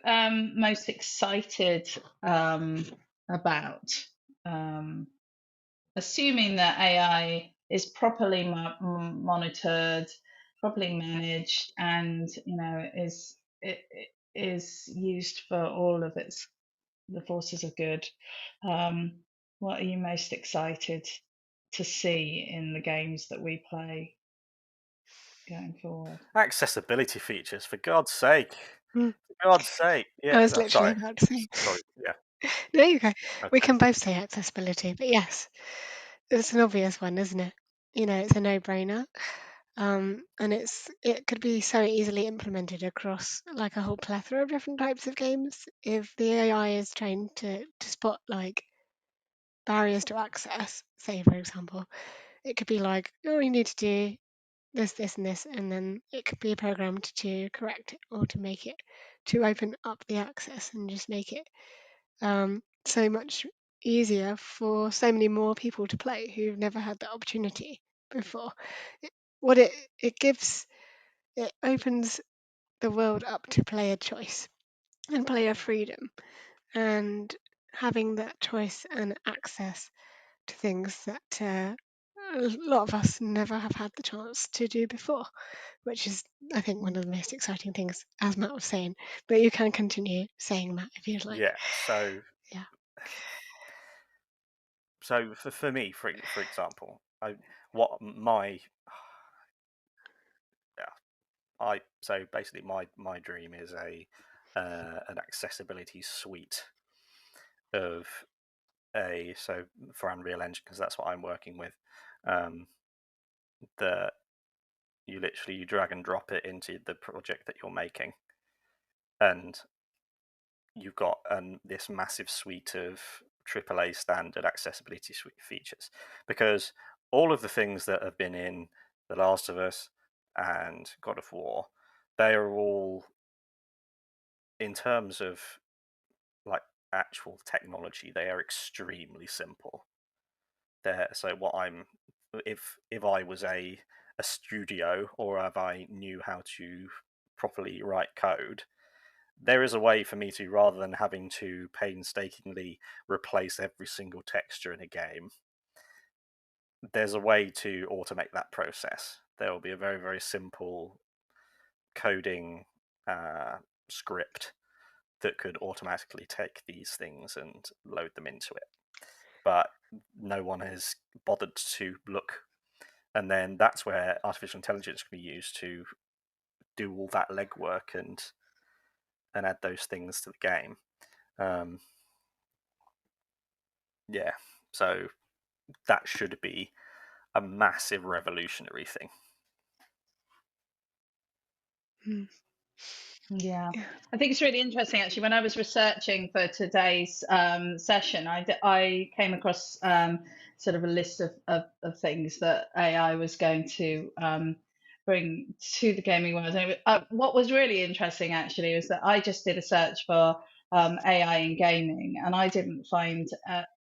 most excited about? Um, assuming that AI is properly monitored, properly managed, and it is used for all of the forces of good. What are you most excited to see in the games that we play going forward? Accessibility features, for God's sake. Mm. For God's sake. Yeah, I was no, literally sorry. about to say. Sorry. Yeah. There you go. We Okay. can both say accessibility, but yes, it's an obvious one, isn't it? It's a no-brainer. And it could be so easily implemented across like a whole plethora of different types of games if the AI is trained to spot like barriers to access. Say, for example, it could be like, oh, you need to do this, and this, and then it could be programmed to correct it or to make it to open up the access and just make it so much easier for so many more people to play who've never had that opportunity before. It, what it gives, it opens the world up to player choice and player freedom, and having that choice and access to things that a lot of us never have had the chance to do before, which is, I think, one of the most exciting things, as Matt was saying. But you can continue saying, Matt, if you'd like. Yeah. So Yeah. for me, for example, what my yeah, so basically my dream is an accessibility suite of so for Unreal Engine, because that's what I'm working with. That you drag and drop it into the project that you're making, and you've got this massive suite of AAA standard accessibility features, because all of the things that have been in The Last of Us and God of War, they are all, in terms of like actual technology, they are extremely simple. So what I'm, if I was a studio, or if I knew how to properly write code, there is a way for me to, rather than having to painstakingly replace every single texture in a game, there's a way to automate that process. There will be a very, very simple coding script that could automatically take these things and load them into it. But no one has bothered to look. And then that's where artificial intelligence can be used to do all that legwork and add those things to the game. Yeah, so that should be a massive revolutionary thing. Mm. Yeah, I think it's really interesting actually. When I was researching for today's session, I came across sort of a list of things that AI was going to bring to the gaming world. And what was really interesting actually was that I just did a search for AI in gaming, and I didn't find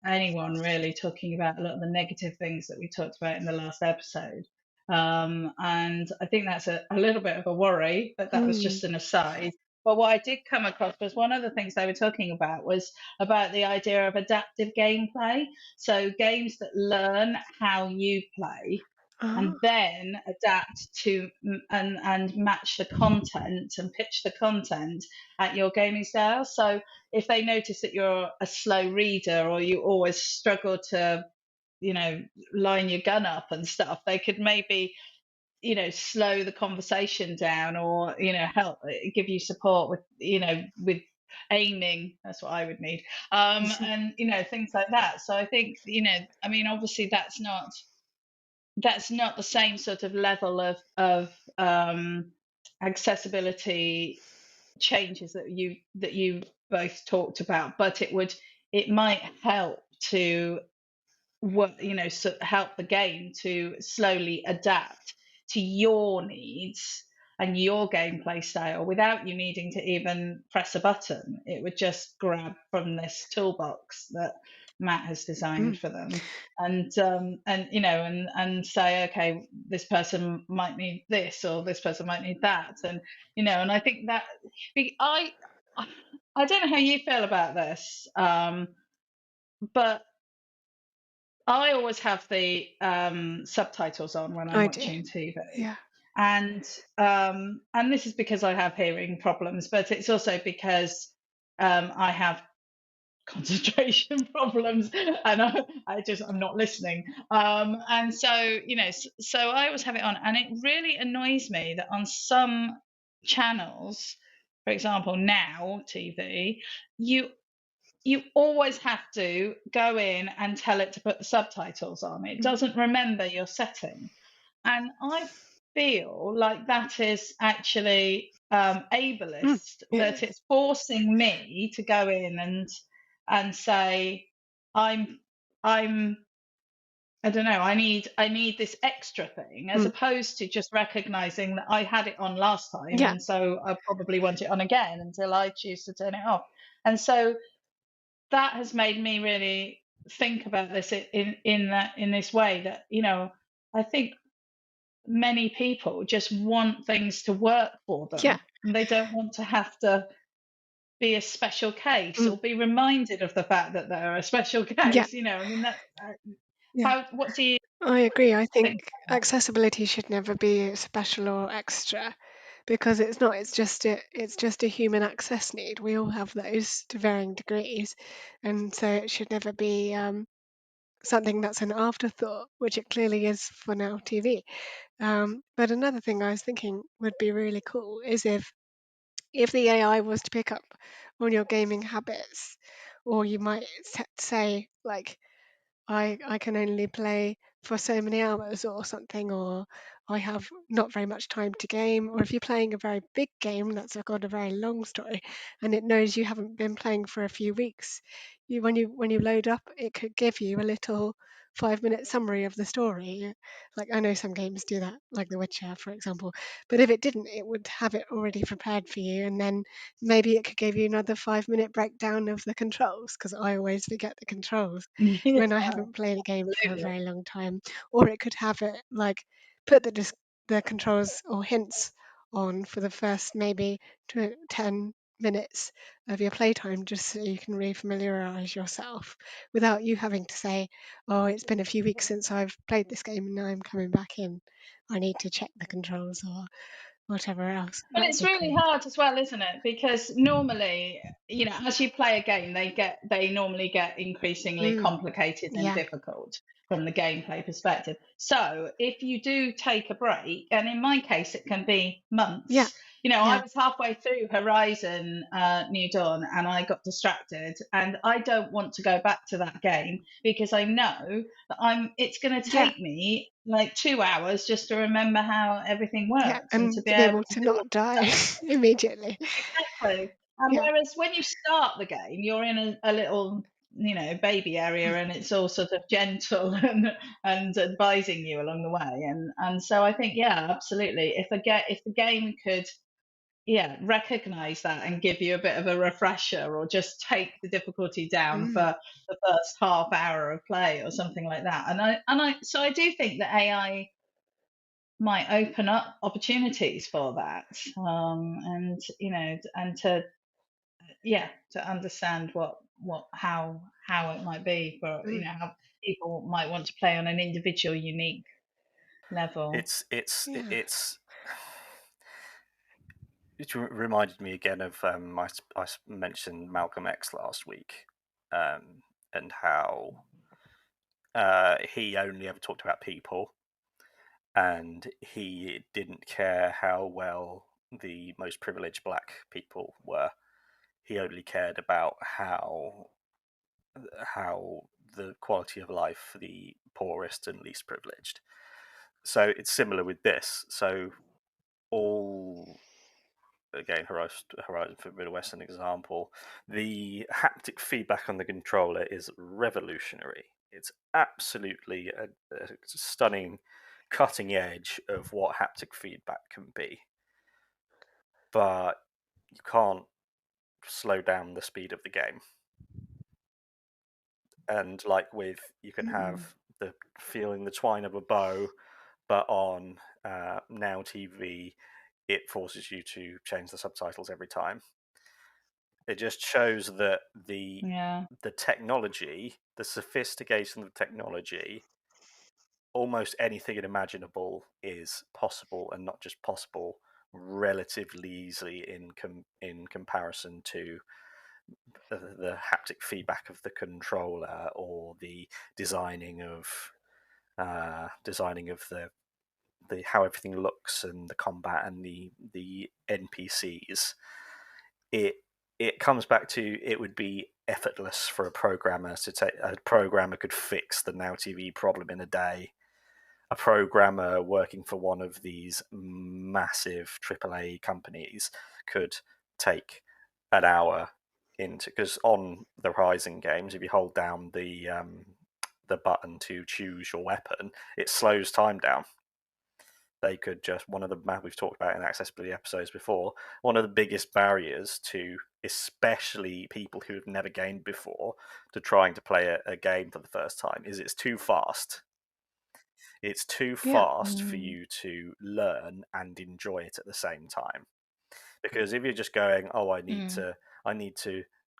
anyone really talking about a lot of the negative things that we talked about in the last episode. And I think that's a little bit of a worry, but that was Mm. just an aside. But what I did come across was one of the things they were talking about was about the idea of adaptive gameplay. So games that learn how you play Ah. and then adapt to and match the content and pitch the content at your gaming style. So if they notice that you're a slow reader or you always struggle to line your gun up and stuff, they could maybe slow the conversation down, or help give you support with with aiming. That's what I would need. And things like that. So I think I mean, obviously that's not the same sort of level of accessibility changes that you both talked about, but it might help to help the game to slowly adapt to your needs and your gameplay style without you needing to even press a button. It would just grab from this toolbox that Matt has designed Mm. for them, and say, okay, this person might need this or this person might need that, and I think that I I don't know how you feel about this, but I always have the subtitles on when I'm I do. watching TV, Yeah. and this is because I have hearing problems, but it's also because I have concentration problems, and I'm not listening. And so so I always have it on, and it really annoys me that on some channels, for example, Now TV, you always have to go in and tell it to put the subtitles on. It doesn't remember your setting. And I feel like that is actually ableist, Yeah. that it's forcing me to go in and say, I'm I'm I don't know, I need this extra thing, as opposed to just recognizing that I had it on last time, Yeah. and so I probably want it on again until I choose to turn it off. And so that has made me really think about this in this way, that I think many people just want things to work for Yeah. them, and they don't want to have to be a special case Mm. or be reminded of the fact that they're a special Yeah. case. I mean, that Yeah. how what do you I agree. I think think about accessibility should never be special or extra because it's not. It's just a human access need. We all have those to varying degrees, and so it should never be something that's an afterthought, which it clearly is for Now TV. But another thing I was thinking would be really cool is if the AI was to pick up on your gaming habits, or you might say like I can only play for so many hours or something, or I have not very much time to game, or if you're playing a very big game that's got a very long story and it knows you haven't been playing for a few weeks, when you load up, it could give you a little 5-minute summary of the story. Like I know some games do that, like The Witcher, for example. But if it didn't, it would have it already prepared for you, and then maybe it could give you another 5-minute breakdown of the controls, because I always forget the controls yeah, when I haven't played a game for a absolutely. very long time. Or it could have it like put the controls or hints on for the first maybe 10 minutes of your playtime, just so you can refamiliarize yourself without you having to say, oh, it's been a few weeks since I've played this game and now I'm coming back in. I need to check the controls or whatever else. But That would it's be really cool. hard as well, isn't it? Because normally, as you play a game, they normally get increasingly Mm, complicated and yeah, difficult from the gameplay perspective. So if you do take a break, and in my case, it can be yeah, months. I yeah, was halfway through Horizon New Dawn, and I got distracted, and I don't want to go back to that game because I know that it's going to yeah, take me like 2 hours just to remember how everything yeah. works and to And be to be able able to to do all not die the stuff. immediately. Exactly. And Yeah. whereas when you start the game, you're in a little, baby area, Mm, and it's all sort of gentle and advising you along the way. And so I think, yeah, absolutely. If the game could, yeah, recognize that and give you a bit of a refresher, or just take the difficulty down mm, for the first half hour of play or something like that. So I do think that AI might open up opportunities for that, and and to, yeah, to understand how it might be for, mm. how people might want to play on an individual unique level. Yeah. It reminded me again of I mentioned Malcolm X last week, and how he only ever talked about people, and he didn't care how well the most privileged black people were. He only cared about how the quality of life for the poorest and least privileged. So it's similar with this. So all again, Horizon Forbidden West, an example. The haptic feedback on the controller is revolutionary. It's absolutely a stunning cutting edge of what haptic feedback can be, but you can't slow down the speed of the game. And like with, you can have Mm. the feeling the twine of a bow, but on Now TV, it forces you to change the subtitles every time. It just shows that the Yeah. technology, the sophistication of the technology, almost anything imaginable is possible, and not just possible, relatively easily in comparison to the haptic feedback of the controller, or the designing of the how everything looks, and the combat, and the NPCs. It comes back to, it would be effortless for a programmer to take. A programmer could fix the Now TV problem in a day. A programmer working for one of these massive AAA companies could take an hour into, because on the Horizon games, if you hold down the button to choose your weapon, it slows time down. They could just, one of the, we've talked about in accessibility episodes before, one of the biggest barriers to, especially people who have never gamed before, to trying to play a game for the first time, is it's too fast. It's too Yeah. fast for you to learn and enjoy it at the same time. Because if you're just going, oh, I need to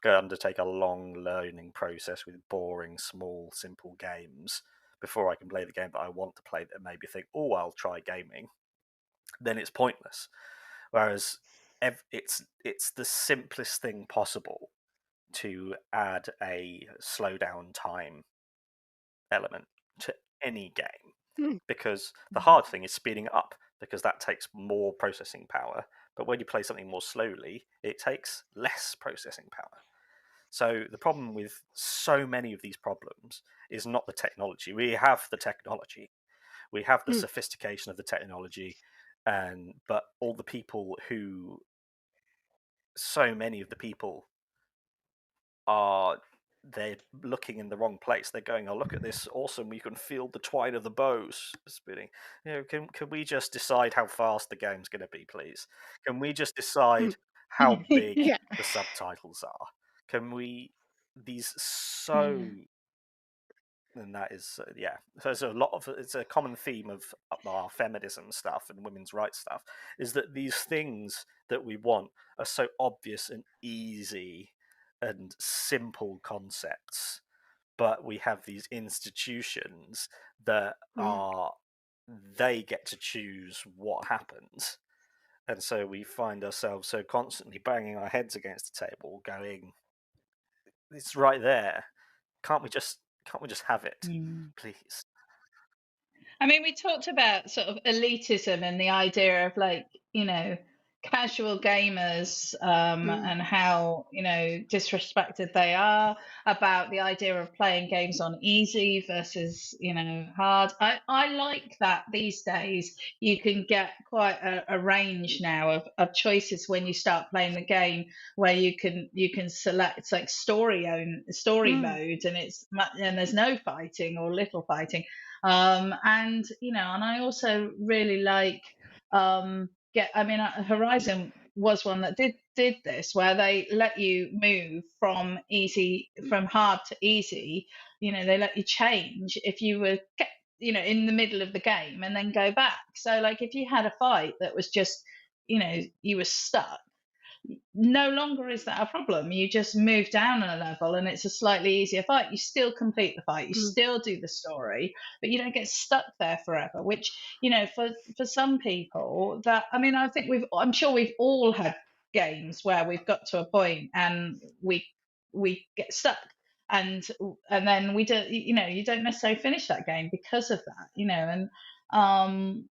go undertake a long learning process with boring, small, simple games before I can play the game that I want to play, that maybe think, oh, I'll try gaming, then it's pointless. Whereas it's the simplest thing possible to add a slowdown time element to any game, Mm. because the hard thing is speeding it up, because that takes more processing power. But when you play something more slowly, it takes less processing power. So the problem with so many of these problems is not the technology. We have the technology, we have the sophistication of the technology, but all the people who, so many of the people are, they're looking in the wrong place. They're going, oh, look at this, awesome, you can feel the twine of the bows spinning. Can we just decide how fast the game's going to be, please? Can we just decide how big Yeah. the subtitles are? Can we, these so, Yeah. and that is, yeah. So there's a lot of, it's a common theme of our feminism stuff and women's rights stuff, is that these things that we want are so obvious and easy and simple concepts, but we have these institutions that are, they get to choose what happens, and so we find ourselves so constantly banging our heads against the table, going, "It's right there. Can't we just have it, please?" I mean, we talked about sort of elitism and the idea of, like, casual gamers, and how, disrespected they are, about the idea of playing games on easy versus, hard. I like that these days you can get quite a range now of choices when you start playing the game, where you can select, it's like story mode, and and there's no fighting or little fighting. And I also really like, Horizon was one that did this, where they let you move from hard to easy. They let you change if you were in the middle of the game, and then go back. So, like, if you had a fight that was just, you were stuck, no longer is that a problem. You just move down a level and it's a slightly easier fight. You still complete the fight, you still do the story, but you don't get stuck there forever, which, for some people, that, I mean, I'm sure we've all had games where we've got to a point and we get stuck, and then we don't, you don't necessarily finish that game because of that, um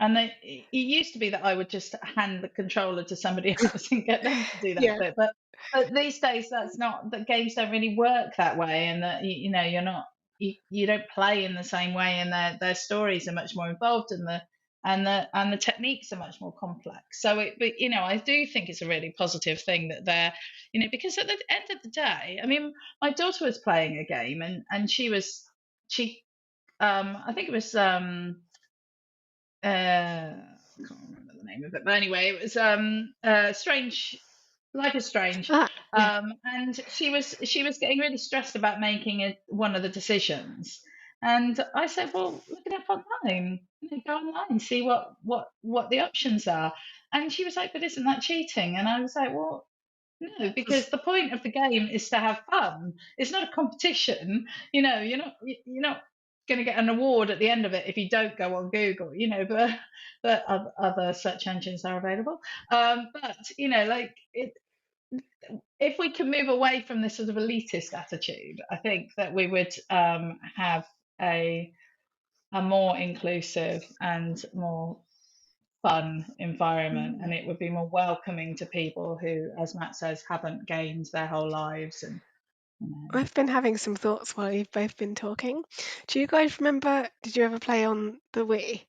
it used to be that I would just hand the controller to somebody else and get them to do that Yeah. bit. But these days, that's not, the games don't really work that way, and that you're not, you don't play in the same way, and their stories are much more involved, and the techniques are much more complex. So but I do think it's a really positive thing that they're, because at the end of the day, I mean, my daughter was playing a game, and she I think it was I can't remember the name of it, but anyway, it was Strange, Life is Strange, Yeah. and she was getting really stressed about making one of the decisions, and I said, well, look it up online, go online, see what the options are, and she was like, but isn't that cheating? And I was like, well, No, because the point of the game is to have fun. It's not a competition. You're not going to get an award at the end of it if you don't go on Google. But other search engines are available. But like if we can move away from this sort of elitist attitude, I think that we would have a more inclusive and more fun environment, and it would be more welcoming to people who, as Matt says, haven't gamed their whole lives. And I've been having some thoughts while you've both been talking. Do you guys remember, did you ever play on the Wii?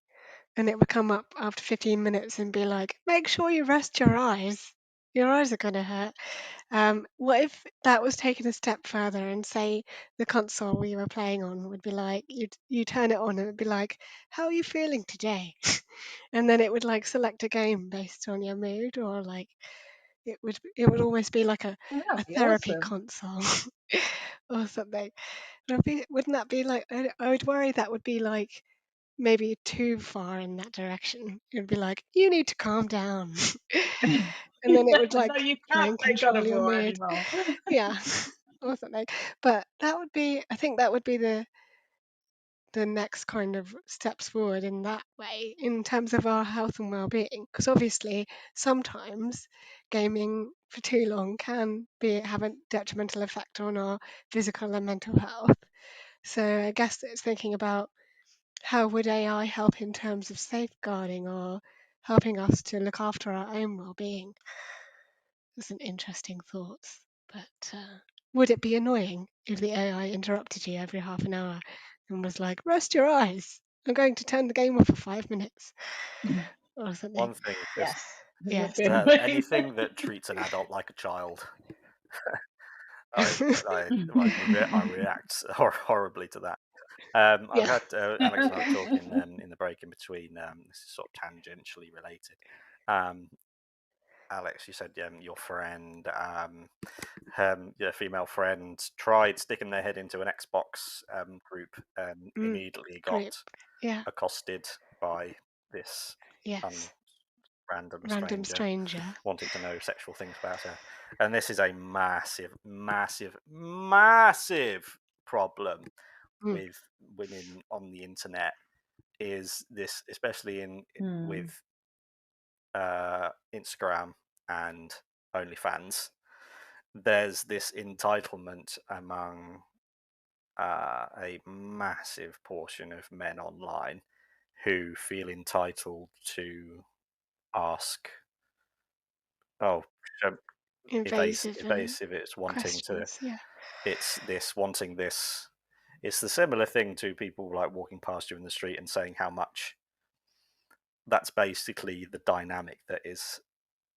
And it would come up after 15 minutes and be like, make sure you rest your eyes. Your eyes are going to hurt. What if that was taken a step further and say the console we were playing on would be like, you turn it on and it'd be like, how are you feeling today? And then it would like select a game based on your mood, or like it would almost be like a that would be therapy awesome. console or something. Wouldn't that be like, I would worry that would be like maybe too far in that direction. It would be like, you need to calm down. And then it would No, like you try can't and play God control of your War mood. anymore. Yeah, or something. But I think that would be the next kind of steps forward in that way in terms of our health and well-being, because obviously sometimes gaming for too long can have a detrimental effect on our physical and mental health. So I guess it's thinking about how would AI help in terms of safeguarding or helping us to look after our own well-being. It's an interesting thought. But would it be annoying if the AI interrupted you every half an hour and was like, rest your eyes, I'm going to turn the game off for 5 minutes or something? One thing, just Yes, it would Yes. be annoying. anything that treats an adult like a child, I react horribly to that. I've Yeah. had Alex and I were talking in the break in between. This is sort of tangentially related. Alex, you said your friend, your female friend, tried sticking their head into an Xbox group and immediately got Group. Yeah. accosted by this Yes. random Random stranger stranger. wanting to know sexual things about her. And this is a massive, massive, massive problem with women on the internet. Is this, especially with Instagram and OnlyFans, there's this entitlement among a massive portion of men online who feel entitled to ask, oh, Invasive evasive. It's wanting to. questions. Yeah. It's this wanting this. It's the similar thing to people like walking past you in the street and saying how much. That's basically the dynamic that is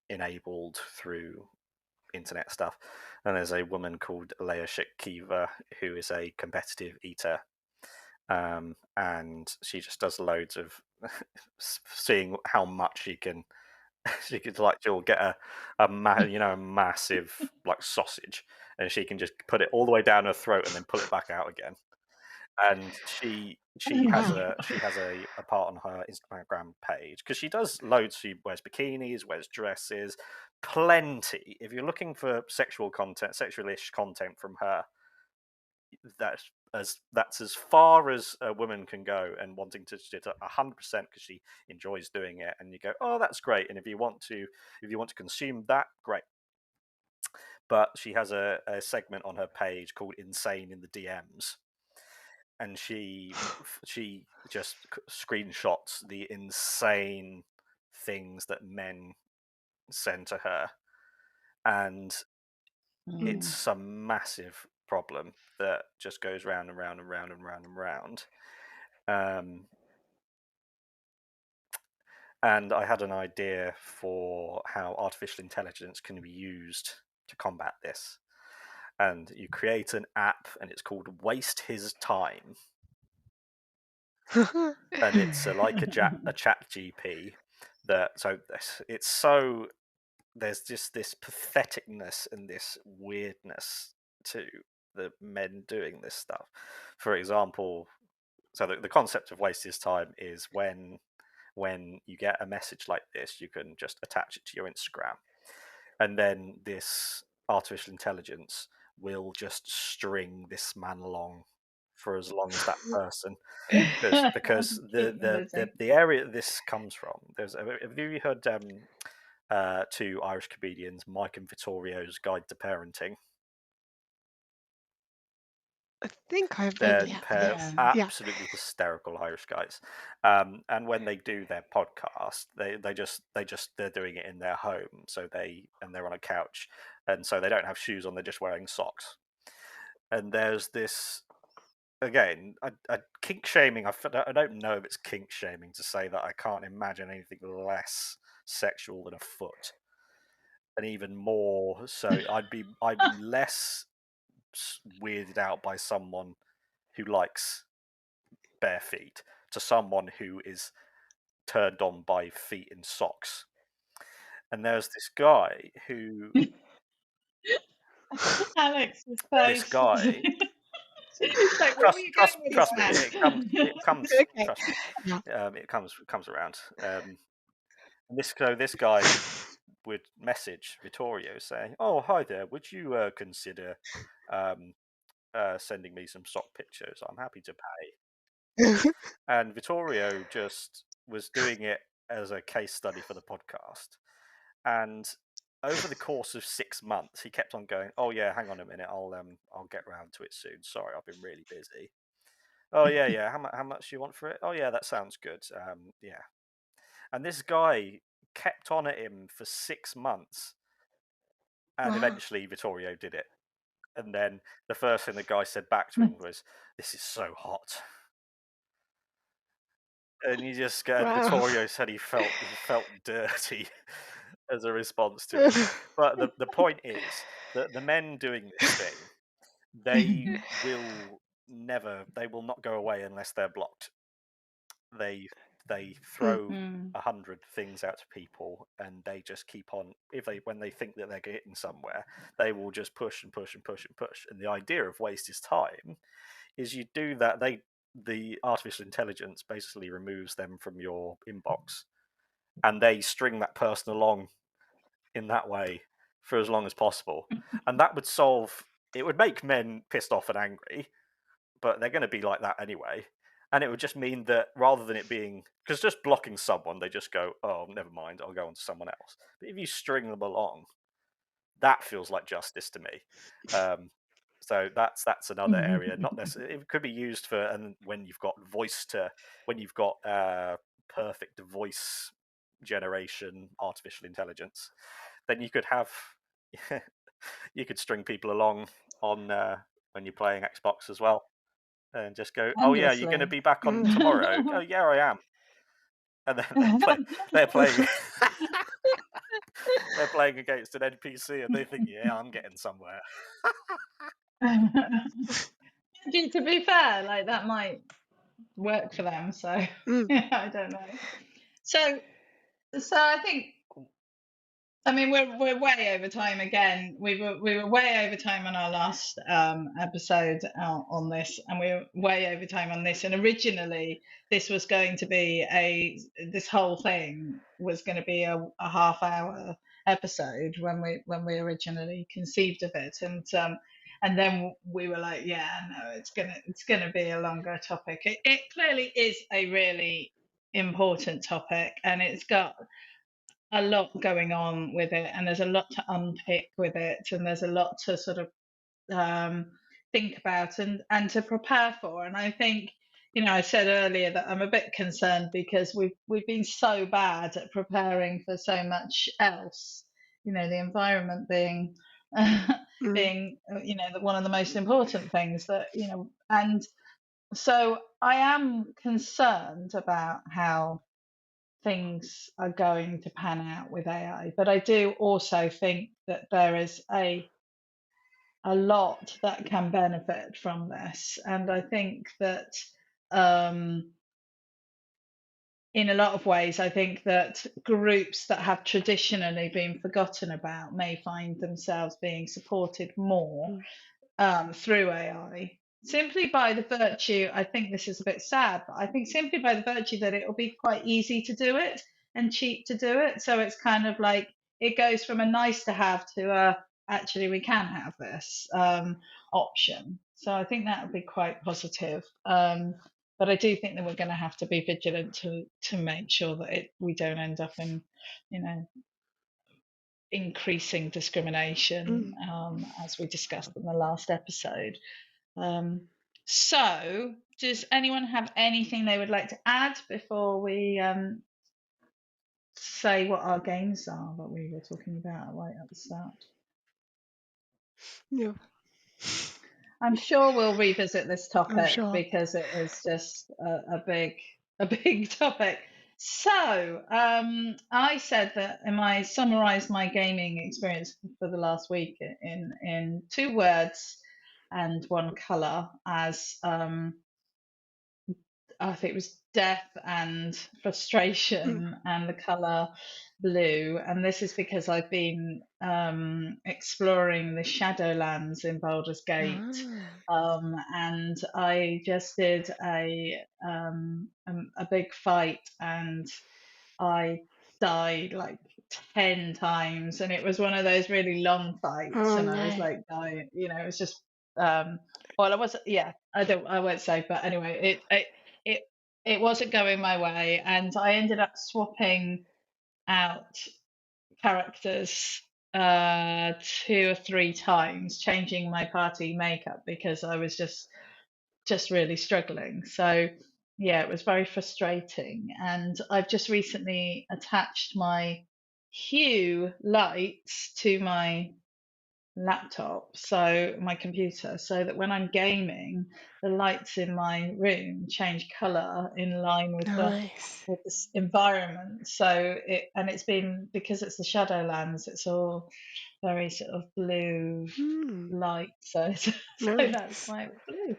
enabled through internet stuff. And there's a woman called Leia Shikiva who is a competitive eater, and she just does loads of seeing how much she can. She'll get a massive like sausage, and she can just put it all the way down her throat and then pull it back out again. And she has Wow. a part on her Instagram page because she does loads. She wears bikinis, wears dresses, plenty. If you're looking for sexual content, sexualish content from her, that's as far as a woman can go, and wanting to do it 100% because she enjoys doing it. And you go, oh, that's great. And if you want to consume that, great. But she has a segment on her page called "Insane in the DMs," and she just screenshots the insane things that men send to her, and it's some massive problem that just goes round and round and round and round and round. And I had an idea for how artificial intelligence can be used to combat this. And you create an app, and it's called Waste His Time. And it's like a chat GP there's just this patheticness and this weirdness to the men doing this stuff. For example, so the concept of waste his time is when you get a message like this, you can just attach it to your Instagram. and then this artificial intelligence will just string this man along for as long as that person, because Keep them busy. the area that this comes from. Have you heard two Irish comedians, Mike and Vittorio's Guide to Parenting? I think I They're vaguely have, yes. Yeah. absolutely hysterical Irish guys, and when they do their podcast, they're doing it in their home, so they're on a couch, and so they don't have shoes on; they're just wearing socks. And there's this again, kink shaming. I don't know if it's kink shaming to say that I can't imagine anything less sexual than a foot, and even more so, I'm less weirded out by someone who likes bare feet to someone who is turned on by feet in socks. And there's this guy who Alex's this face. guy It's like, where were you going with this, trust me, man? it comes Okay. trust me, Yeah. it comes around. And this guy would message Vittorio saying, "Oh, hi there, would you consider sending me some sock pictures? I'm happy to pay." And Vittorio just was doing it as a case study for the podcast. And over the course of 6 months, he kept on going, "Oh yeah, hang on a minute, I'll get round to it soon. Sorry, I've been really busy. Oh yeah. How much do you want for it? Oh yeah, that sounds good. Yeah." And this guy kept on at him for 6 months, and Wow. eventually Vittorio did it. And then the first thing the guy said back to him was, "This is so hot." And you just get Wow. Vittorio said he felt dirty as a response to it. But the point is that the men doing this thing, they will not go away unless they're blocked. They throw 100 things out to people, and they just keep on. When they think that they're getting somewhere, they will just push and push and push and push. And the idea of waste is time is you do that. The artificial intelligence basically removes them from your inbox, and they string that person along in that way for as long as possible. And that would make men pissed off and angry, but they're going to be like that anyway. And it would just mean that rather than it being, because just blocking someone, they just go, "Oh, never mind, I'll go on to someone else." But if you string them along, that feels like justice to me. So that's another area. Not necessarily, it could be used for, and when you've got perfect voice generation, artificial intelligence, then you could have you could string people along on when you're playing Xbox as well, and just go, "Oh yeah, you're going to Endlessly. be back on tomorrow." "Oh yeah, I am." And then they're playing they're playing against an NPC, and they think, "Yeah, I'm getting somewhere." To be fair, like that might work for them. So yeah, I don't know. So I think, I mean, we're way over time again. We were way over time on our last episode on this, and we were way over time on this. And originally, this was going to be this whole thing was going to be a half-hour episode when we originally conceived of it, and then we were like, yeah, no, it's gonna be a longer topic. It clearly is a really important topic, and it's got a lot going on with it, and there's a lot to unpick with it, and there's a lot to sort of think about and to prepare for. And I think, I said earlier that I'm a bit concerned because we've been so bad at preparing for so much else. The environment being being one of the most important things that and so I am concerned about how things are going to pan out with AI. But I do also think that there is a lot that can benefit from this, and I think that um, in a lot of ways, I think that groups that have traditionally been forgotten about may find themselves being supported more through AI. Simply by the virtue, I think this is a bit sad, but I think simply by the virtue that it will be quite easy to do it and cheap to do it. So it's kind of like it goes from a nice to have to a actually we can have this option. So I think that would be quite positive. But I do think that we're going to have to be vigilant to make sure that we don't end up in, you know, increasing discrimination, as we discussed in the last episode. So, does anyone have anything they would like to add before we say what our games are that we were talking about right at the start? No, I'm sure we'll revisit this I'm topic sure. because it is just a big topic. So, I said that I summarised my gaming experience for the last week in 2 words and 1 colour as I think it was death and frustration, and the colour blue. And this is because I've been exploring the Shadowlands in Baldur's Gate, and I just did a big fight, and I died like 10 times, and it was one of those really long fights, Oh and I was no. like dying, you know, it was just well, I wasn't, yeah, I won't say, but anyway, it it wasn't going my way, and I ended up swapping out characters 2 or 3 times, changing my party makeup because I was just really struggling. So yeah, it was very frustrating. And I've just recently attached my Hue lights to my laptop, so my computer, so that when I'm gaming, the lights in my room change color in line Nice. with this environment. So it's been, because it's the Shadowlands, it's all very sort of blue light. So that's Nice. why it was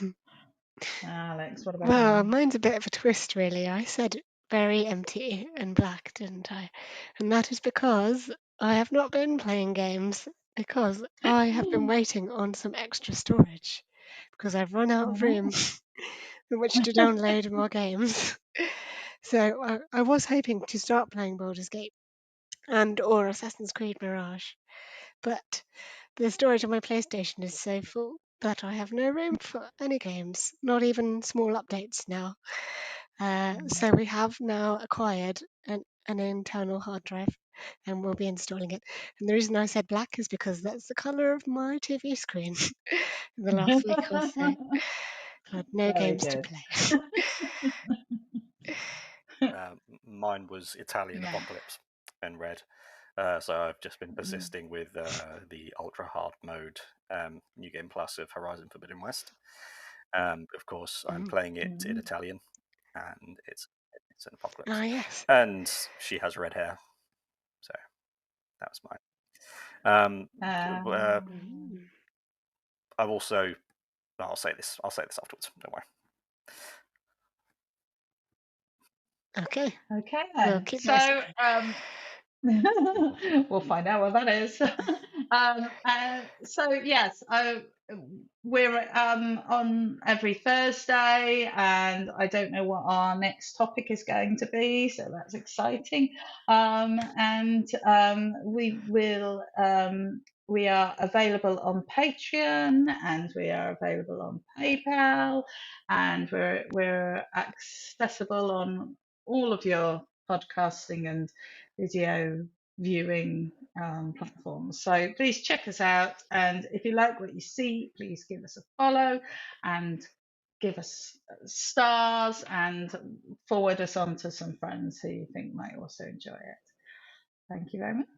blue. Alex, what about Well, you? mine's a bit of a twist, really. I said very empty and black, didn't I? And that is because I have not been playing games because I have been waiting on some extra storage because I've run out Oh of room in which to download more games. So I was hoping to start playing Baldur's Gate and or Assassin's Creed Mirage, but the storage on my PlayStation is so full that I have no room for any games, not even small updates now. So we have now acquired an internal hard drive and we'll be installing it. And the reason I said black is because that's the colour of my TV screen in the last week or so. I had no Very games to good. play. Mine was Italian Yeah. Apocalypse and red. So I've just been persisting with the ultra hard mode, New Game Plus of Horizon Forbidden West. Of course, I'm playing it in Italian, and it's an apocalypse. Ah, yes. And she has red hair, so that was mine. I've also, I'll say this afterwards. Don't worry. Okay. Okay We'll then. keep that So secret. we'll find out what that is. So yes, we're on every Thursday, and I don't know what our next topic is going to be, so that's exciting. And we are available on Patreon, and we are available on PayPal, and we're accessible on all of your podcasting and video viewing platforms. So please check us out, and if you like what you see, please give us a follow and give us stars and forward us on to some friends who you think might also enjoy it. Thank you very much.